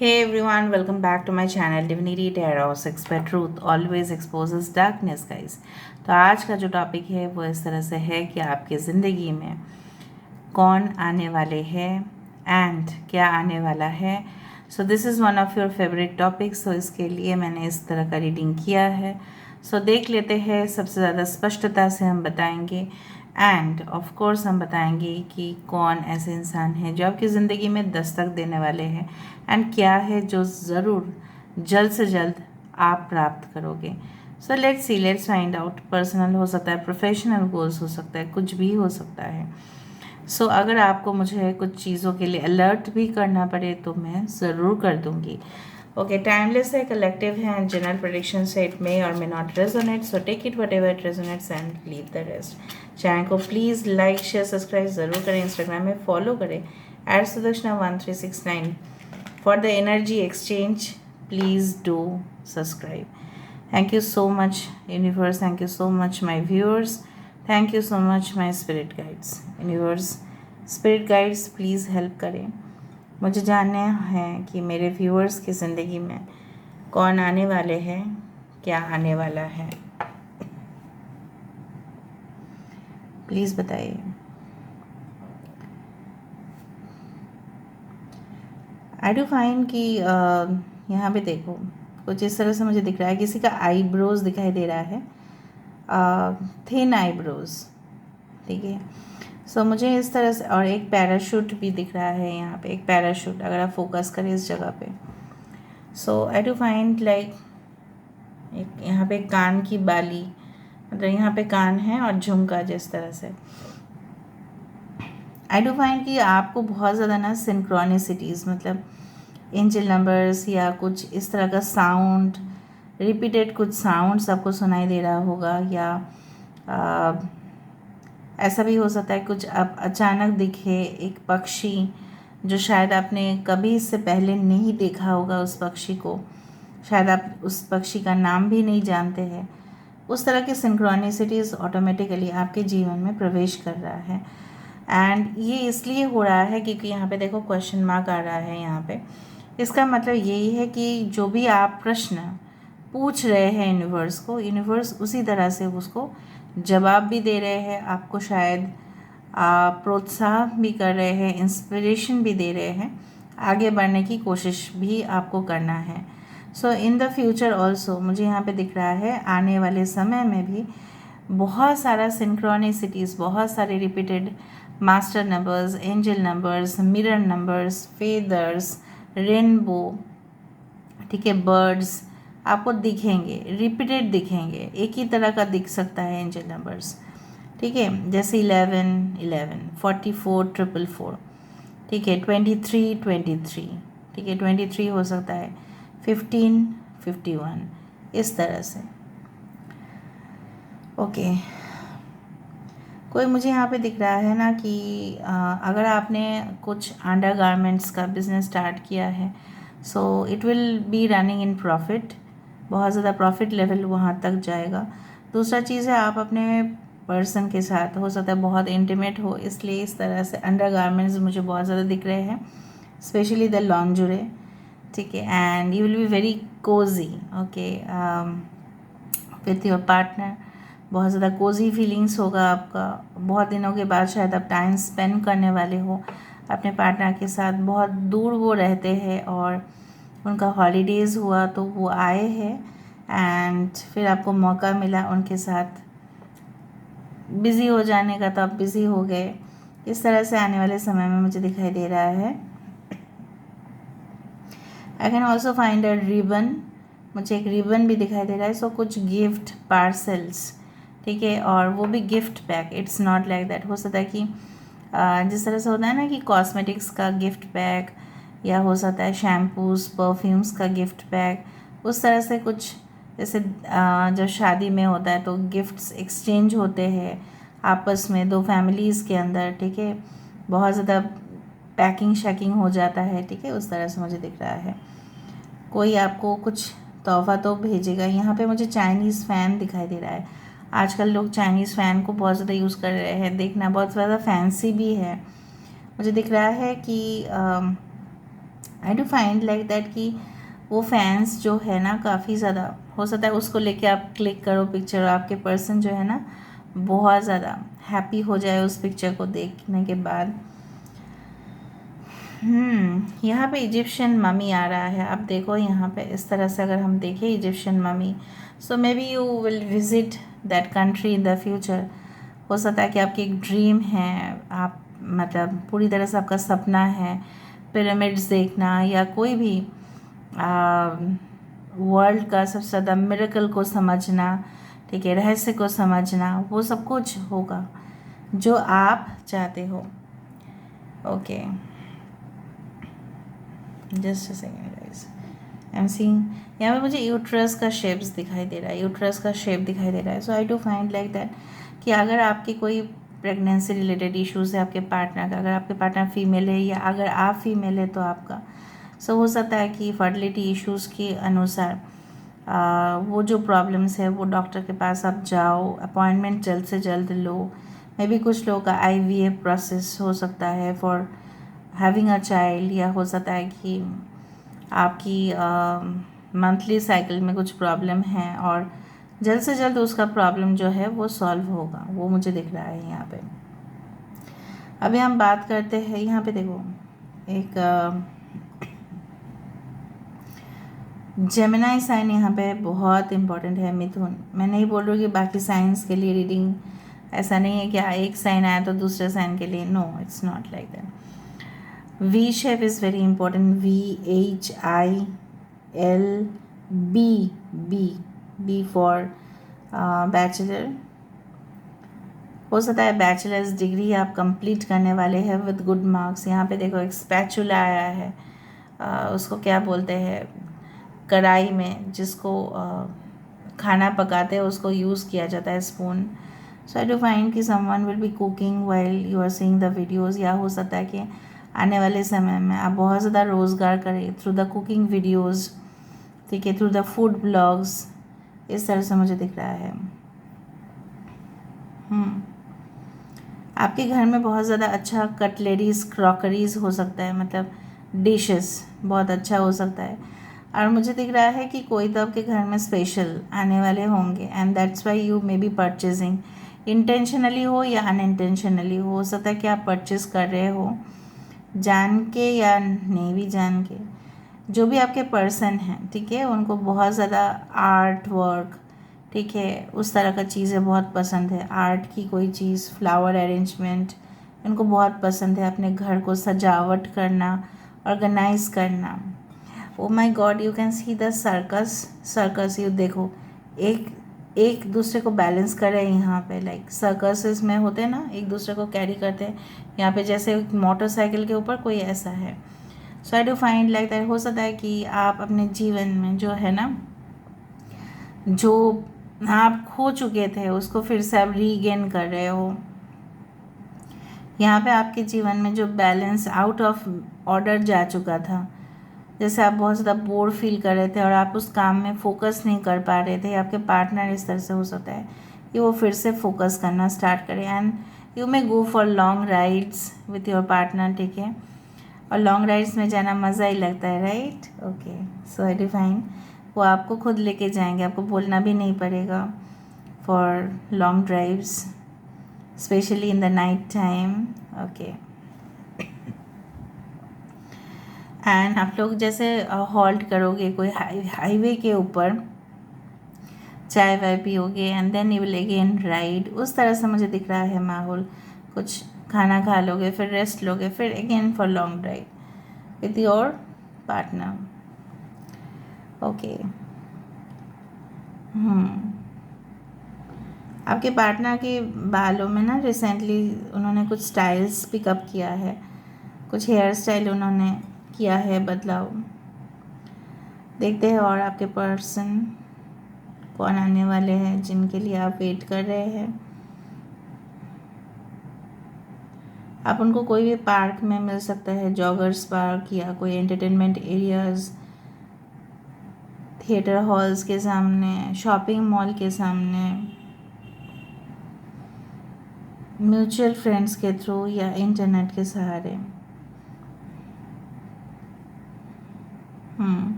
Hey everyone, welcome back to my channel Divinity Tarot. Expert Truth always exposes darkness, guys. तो आज का जो topic है वो इस तरह से है कि आपकी ज़िंदगी में कौन आने वाले हैं एंड क्या आने वाला है. So this is one of your favourite topics. So इसके लिए मैंने इस तरह का रीडिंग किया है. सो देख लेते हैं. सबसे ज़्यादा स्पष्टता से हम बताएंगे एंड ऑफ कोर्स हम बताएंगे कि कौन ऐसे इंसान हैं जो आपकी ज़िंदगी में दस्तक देने वाले हैं एंड क्या है जो ज़रूर जल्द से जल्द आप प्राप्त करोगे. So let's find out. Personal हो सकता है, प्रोफेशनल गोल्स हो सकता है, कुछ भी हो सकता है. सो अगर आपको मुझे कुछ चीज़ों के लिए अलर्ट भी करना पड़े तो मैं ज़रूर कर दूँगी. ओके, टाइमलेस है, कलेक्टिव है एंड जनरल प्रेडिक्शन से it may or may not resonate. So take it whatever it resonates and leave the rest. Channel को प्लीज़ लाइक शेयर सब्सक्राइब ज़रूर करें. इंस्टाग्राम में फॉलो करें @sudarshan1369. For the energy exchange, please do subscribe. Thank you so much, universe. Thank you so much, my viewers. Thank you so much, my spirit guides. Universe, spirit guides, please help करें. मुझे जानना है कि मेरे viewers की ज़िंदगी में कौन आने वाले हैं, क्या आने वाला है. प्लीज़ बताइए. आई डू फाइंड कि यहाँ पे देखो कुछ इस तरह से मुझे दिख रहा है. किसी का आईब्रोज दिखाई दे रहा है, थिन आईब्रोज. ठीक है. सो मुझे इस तरह से, और एक पैराशूट भी दिख रहा है यहाँ पे. एक पैराशूट, अगर आप फोकस करें इस जगह पे. सो आई डू फाइंड लाइक एक यहाँ पे कान की बाली, मतलब यहाँ पे कान है और झुमका जिस तरह से. आई डू फाइंड कि आपको बहुत ज़्यादा ना सिंक्रोनिसिटीज़, मतलब एंजल नंबर्स या कुछ इस तरह का साउंड, रिपीटेड कुछ साउंड्स आपको सुनाई दे रहा होगा. या ऐसा भी हो सकता है कुछ आप अचानक दिखे एक पक्षी जो शायद आपने कभी इससे पहले नहीं देखा होगा. उस पक्षी को शायद आप उस पक्षी का नाम भी नहीं जानते हैं. उस तरह के सिंक्रोनिसिटीज़ ऑटोमेटिकली आपके जीवन में प्रवेश कर रहा है. एंड ये इसलिए हो रहा है क्योंकि यहाँ पे देखो क्वेश्चन मार्क आ रहा है यहाँ पे. इसका मतलब यही है कि जो भी आप प्रश्न पूछ रहे हैं यूनिवर्स को, यूनिवर्स उसी तरह से उसको जवाब भी दे रहे हैं. आपको शायद प्रोत्साहन भी कर रहे हैं, इंस्पिरेशन भी दे रहे हैं. आगे बढ़ने की कोशिश भी आपको करना है. सो इन द फ्यूचर ऑल्सो मुझे यहाँ पे दिख रहा है आने वाले समय में भी बहुत सारा सिंक्रोनिसिटीज़, बहुत सारे repeated master numbers, angel numbers, mirror numbers, feathers, rainbow, ठीक है, बर्ड्स आपको दिखेंगे, रिपीटेड दिखेंगे. एक ही तरह का दिख सकता है एंजल नंबर्स. ठीक है, जैसे 11 44 444. ठीक है, 23 ठीक है, 23 हो सकता है, 15 51, इस तरह से. ओके, कोई मुझे यहाँ पे दिख रहा है ना कि अगर आपने कुछ अंडर गारमेंट्स का बिज़नेस स्टार्ट किया है, so it will be running in profit. बहुत ज़्यादा प्रॉफिट लेवल वहाँ तक जाएगा. दूसरा चीज़ है, आप अपने पर्सन के साथ हो सकता है बहुत इंटीमेट हो, इसलिए इस तरह से अंडर गारमेंट्स मुझे बहुत ज़्यादा दिख रहे हैं, स्पेशली द लॉन्जरे. ठीक है, and you will be very Cozi. Okay, with your partner बहुत ज़्यादा कोजी फीलिंग्स होगा आपका. बहुत दिनों के बाद शायद आप टाइम स्पेंड करने वाले हो अपने पार्टनर के साथ. बहुत दूर वो रहते हैं और उनका हॉलीडेज़ हुआ तो वो आए हैं एंड फिर आपको मौका मिला उनके साथ बिज़ी हो जाने का, तो आप बिज़ी हो गए. इस तरह से आने वाले समय में मुझे दिखाई दे रहा है. I can also find a ribbon. मुझे एक रिबन भी दिखाई दे रहा है. सो कुछ गिफ्ट पार्सल्स, ठीक है, और वो भी gift pack. It's not like that. हो सकता है कि जिस तरह से होता है ना कि कॉस्मेटिक्स का गिफ्ट पैक, या हो सकता है शैम्पूज़ परफ्यूम्स का गिफ्ट पैक. उस तरह से कुछ, जैसे जब शादी में होता है तो गिफ्ट्स एक्सचेंज होते हैं आपस में दो फैमिलीज़ के अंदर. ठीक है, बहुत ज़्यादा पैकिंग शैकिंग हो जाता है. ठीक है, उस तरह से मुझे दिख रहा है. कोई आपको कुछ तोहफ़ा तो भेजेगा. यहाँ पे मुझे चाइनीज़ फ़ैन दिखाई दे रहा है. आजकल लोग चाइनीज़ फ़ैन को बहुत ज़्यादा यूज़ कर रहे हैं. देखना बहुत ज़्यादा फैंसी भी है. मुझे दिख रहा है कि आई डू फाइंड लाइक दैट कि वो फैंस जो है ना काफ़ी ज़्यादा, हो सकता है उसको लेके आप क्लिक करो पिक्चर और आपके पर्सन जो है ना बहुत ज़्यादा हैप्पी हो जाए उस पिक्चर को देखने के बाद। यहाँ पे इजिप्शियन ममी आ रहा है। आप देखो यहाँ पे इस तरह से अगर हम देखें Egyptian mummy, so may be you will visit that country in the future. हो सकता है कि आपकी एक ड्रीम है, आप मतलब पूरी तरह से आपका सपना है पिरामिड्स देखना या कोई भी वर्ल्ड का सबसे ज़्यादा मिरेकल को समझना, ठीक है, रहस्य को समझना, वो सब कुछ होगा जो आप चाहते हो। Okay, just a second guys, I am seeing यहाँ पे मुझे यूट्रस का शेप्स दिखाई दे रहा है, यूट्रस का शेप दिखाई दे रहा है। So I do find like that कि अगर आपकी कोई प्रेगनेंसी रिलेटेड इश्यूज़ है आपके पार्टनर का, अगर आपके पार्टनर फीमेल है या अगर आप फीमेल है तो आपका, सो हो सकता है कि फर्टिलिटी इश्यूज़ के अनुसार वो जो प्रॉब्लम्स है वो डॉक्टर के पास आप जाओ, अपॉइंटमेंट जल्द से जल्द लो। मे बी कुछ लोगों का IVF प्रोसेस हो सकता है फॉर हैविंग अ चाइल्ड, या हो सकता है कि आपकी मंथली साइकिल में कुछ प्रॉब्लम है और जल्द से जल्द उसका प्रॉब्लम जो है वो सॉल्व होगा, वो मुझे दिख रहा है यहाँ पे। अभी हम बात करते हैं यहाँ पे, देखो एक जेमिनाई साइन यहाँ पे बहुत इम्पॉर्टेंट है। मिथुन, मैं नहीं बोल रही हूँ कि बाकी साइंस के लिए रीडिंग ऐसा नहीं है कि एक साइन आया तो दूसरे साइन के लिए, no it's not like that. V shape is very important. VHILB, B for bachelor. हो सकता है बैचलर्स डिग्री आप कंप्लीट करने वाले हैं विद गुड मार्क्स। यहाँ पे देखो एक स्पैचुला आया है, उसको क्या बोलते हैं, कढ़ाई में जिसको खाना पकाते हैं उसको यूज़ किया जाता है, spoon. So I do find कि someone will be cooking while you are seeing the videos, या हो सकता है कि आने वाले समय में आप बहुत ज़्यादा रोज़गार करें थ्रू द कुकिंग वीडियोज़, ठीक है, थ्रू द फूड ब्लॉग्स, इस तरह से मुझे दिख रहा है। आपके घर में बहुत ज़्यादा अच्छा कटलरीज क्रॉकरीज हो सकता है, मतलब डिशेस बहुत अच्छा हो सकता है। और मुझे दिख रहा है कि कोई तो आपके घर में स्पेशल आने वाले होंगे and that's why you may be purchasing, intentionally हो या अनइंटेंशनली हो सकता है कि आप परचेज कर रहे हो जान के या नहीं भी जान के। जो भी आपके पर्सन हैं, ठीक है, उनको बहुत ज़्यादा आर्ट वर्क, ठीक है, उस तरह का चीज़ें बहुत पसंद है, आर्ट की कोई चीज़, फ्लावर अरेंजमेंट इनको बहुत पसंद है, अपने घर को सजावट करना, ऑर्गेनाइज करना। Oh my God, you can see the circus, you देखो एक एक दूसरे को बैलेंस कर रहे हैं यहाँ पे, लाइक सर्कसेस में होते हैं ना, एक दूसरे को कैरी करते हैं, यहाँ पे जैसे मोटरसाइकिल के ऊपर कोई ऐसा है। So I do find like that हो सकता है कि आप अपने जीवन में जो है ना, जो आप खो चुके थे उसको फिर से आप रीगेन कर रहे हो। यहाँ पे आपके जीवन में जो बैलेंस आउट ऑफ ऑर्डर जा चुका था, जैसे आप बहुत ज़्यादा बोर फील कर रहे थे और आप उस काम में फोकस नहीं कर पा रहे थे, आपके पार्टनर इस तरह से हो सकता है कि वो फिर से फोकस करना स्टार्ट करें and you may go for long rides with your partner, ठीक है, और लॉन्ग राइड्स में जाना मज़ा ही लगता है, right. Okay, so I define वो आपको खुद लेके जाएंगे, आपको बोलना भी नहीं पड़ेगा for long drives specially in the night time. Okay, and आप लोग जैसे हॉल्ट करोगे कोई हाईवे के ऊपर, चाय वाय पियोगे and then you will again ride, उस तरह से मुझे दिख रहा है माहौल। कुछ खाना खा लोगे, फिर रेस्ट लोगे, फिर again for long drive with your partner. Okay, आपके पार्टनर के बालों में ना रिसेंटली उन्होंने कुछ स्टाइल्स पिकअप किया है, कुछ हेयर स्टाइल उन्होंने किया है बदलाव। देखते हैं और आपके पर्सन कौन आने वाले हैं जिनके लिए आप वेट कर रहे हैं। आप उनको कोई भी पार्क में मिल सकता है, जॉगर्स पार्क या कोई एंटरटेनमेंट एरियाज़, थिएटर हॉल्स के सामने, शॉपिंग मॉल के सामने, म्यूचुअल फ्रेंड्स के थ्रू या इंटरनेट के सहारे।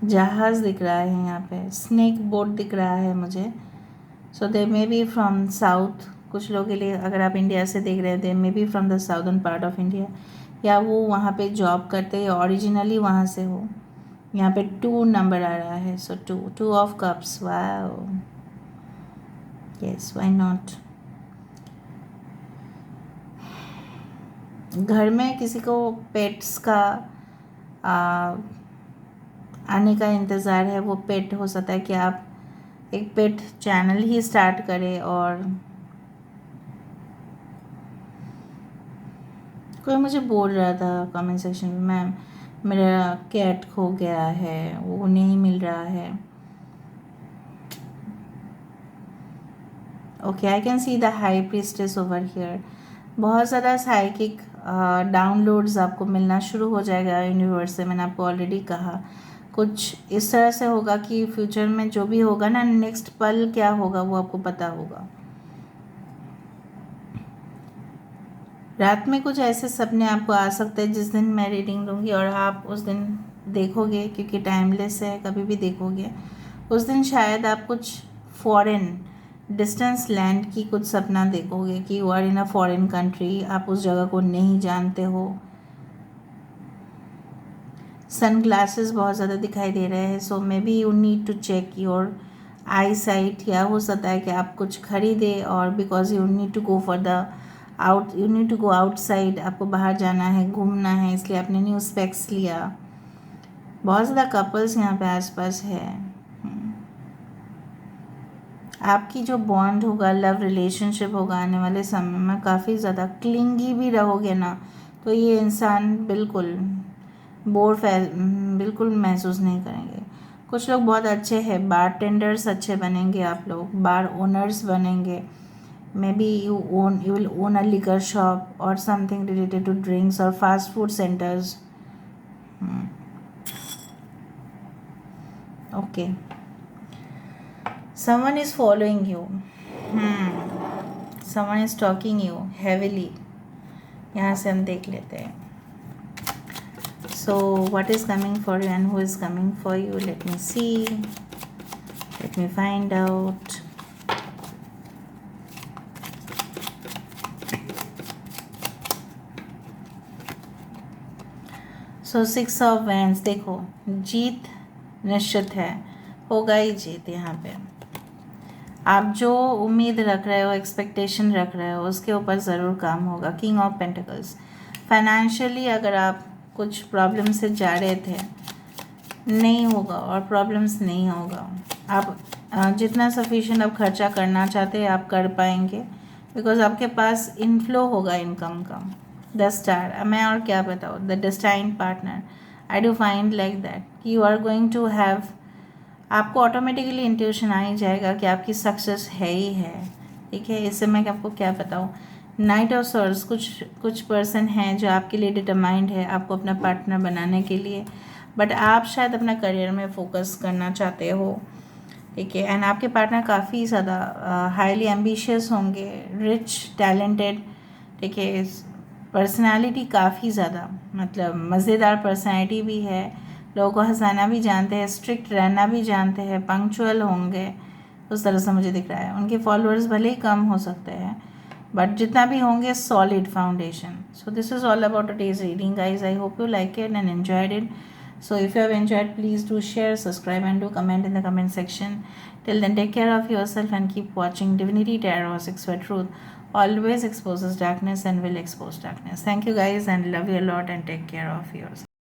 जहाज़ दिख रहा है यहाँ पे, स्नेक बोट दिख रहा है मुझे। सो दे मे बी फ्रॉम साउथ, कुछ लोगों के लिए अगर आप इंडिया से देख रहे हैं they may be from the southern part of India, या वो वहाँ पे जॉब करते हैं ओरिजिनली वहाँ से हो। यहाँ पे 2 नंबर आ रहा है, सो 2 of cups, wow, yes, why not. घर में किसी को पेट्स का आने का इंतज़ार है, वो पेट हो सकता है कि आप एक पेट चैनल ही स्टार्ट करें। और कोई मुझे बोल रहा था कमेंट सेक्शन में, मैम मेरा कैट खो गया है, वो नहीं मिल रहा है। Okay, I can see the high priestess over here. बहुत ज़्यादा साइकिक डाउनलोड्स आपको मिलना शुरू हो जाएगा यूनिवर्स से। मैंने आपको ऑलरेडी कहा कुछ इस तरह से होगा कि फ्यूचर में जो भी होगा ना, नेक्स्ट पल क्या होगा वो आपको पता होगा। रात में कुछ ऐसे सपने आपको आ सकते हैं जिस दिन मैं रीडिंग दूंगी और आप उस दिन देखोगे, क्योंकि टाइमलेस है, कभी भी देखोगे। उस दिन शायद आप कुछ फॉरेन डिस्टेंस लैंड की कुछ सपना देखोगे कि you are in a foreign country, आप उस जगह को नहीं जानते हो। सन ग्लासेस बहुत ज़्यादा दिखाई दे रहे हैं, so may be you need to check your eyesight, या हो सकता है कि आप कुछ खरीदें और because you need to go for the you need to go outside, आपको बाहर जाना है, घूमना है, इसलिए आपने न्यू स्पेक्स लिया। बहुत ज़्यादा कपल्स यहाँ पे आसपास है। आपकी जो बॉन्ड होगा, लव रिलेशनशिप होगा, आने वाले समय में काफ़ी ज़्यादा क्लिंगी भी रहोगे ना, तो ये इंसान बिल्कुल बिल्कुल महसूस नहीं करेंगे। कुछ लोग बहुत अच्छे हैं, बार टेंडर्स अच्छे बनेंगे, आप लोग बार ओनर्स बनेंगे। मे be you will own a liquor shop और समथिंग रिलेटेड टू ड्रिंक्स और fast food centres. Okay, someone is following you, someone is stalking you heavily, यहाँ से हम देख लेते हैं। So what is coming for you and who is coming for you? Let me see, let me find out. So 6 of Wands, देखो जीत निश्चित है, होगा ही जीत। यहाँ पे आप जो उम्मीद रख रहे हो, एक्सपेक्टेशन रख रहे हो, उसके ऊपर ज़रूर काम होगा। किंग ऑफ पेंटिकल्स, फाइनेंशियली अगर आप कुछ प्रॉब्लम से जा रहे थे, नहीं होगा और प्रॉब्लम्स नहीं होगा। आप जितना सफिशिएंट आप खर्चा करना चाहते हैं आप कर पाएंगे, बिकॉज आपके पास इनफ्लो होगा इनकम का। द स्टार, मैं और क्या बताऊँ, the destined partner, I do find like that you are going to have, आपको ऑटोमेटिकली इंट्यूशन आ ही जाएगा कि आपकी सक्सेस है ही है। ठीक है, इससे मैं आपको क्या बताऊँ। नाइट ऑफ सॉर्ड्स, कुछ पर्सन हैं जो आपके लिए डिटरमाइंड है आपको अपना पार्टनर बनाने के लिए, बट आप शायद अपना करियर में फोकस करना चाहते हो। ठीक है, एंड आपके पार्टनर काफ़ी ज़्यादा हाईली एम्बिशियस होंगे, रिच, टैलेंटेड। ठीक है, पर्सनालिटी काफ़ी ज़्यादा, मतलब मज़ेदार पर्सनालिटी भी है, लोगों को हंसाना भी जानते हैं, स्ट्रिक्ट रहना भी जानते हैं, पंक्चुअल होंगे, उस तरह से मुझे दिख रहा है। उनके फॉलोअर्स भले ही कम हो सकते हैं, बट जितना भी होंगे solid foundation. So this is all about today's reading, guys. I hope you like it and enjoyed it. So if you have enjoyed, please do share, subscribe and do comment in the comment section. Till then, take care of yourself and keep watching Divinity Tarot 6 for Truth. Always exposes darkness and will expose darkness. Thank you guys and love you a lot and take care of yourself.